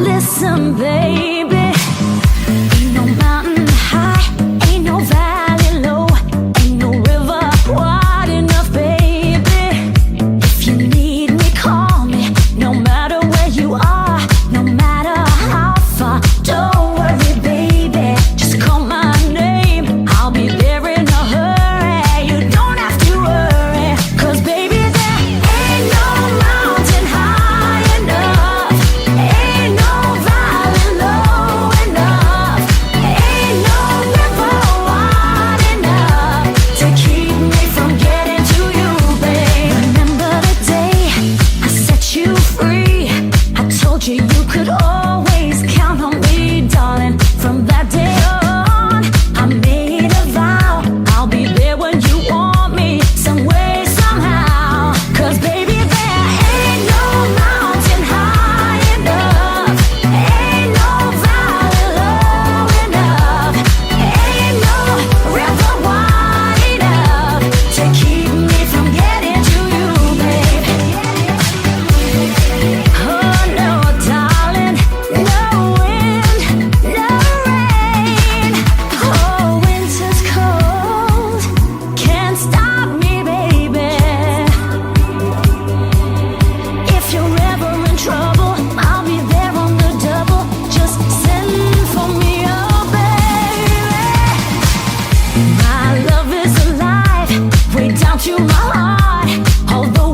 Listen, baby, ain't no mountain high, ain't no valley low, ain't no river wide enough, baby. If you need me, call me, no matter where you are, no matter how far. Don't worry, baby, just call my name, I'll be there in a hurry. You don't have to worry, 'cause baby, there ain't no mountain high enough, ain't no valley low enough, ain't no river wide enough to keep me from getting to you, babe. Remember the day I set you free? I told you you could always count on me, darling. From that day on, I made a vow, I'll be there when you want me, some way, somehow. 'Cause baby, there ain't no mountain high enough, ain't no valley low enough, ain't no river wide enough to keep me from getting to you, babe. Oh no, darling, no wind, no rain. Oh, winter's cold, can't stop me, baby. If you're ever in trouble, I'll be there on the double. Just send for me, oh baby. My love is alive, way down to my heart. Although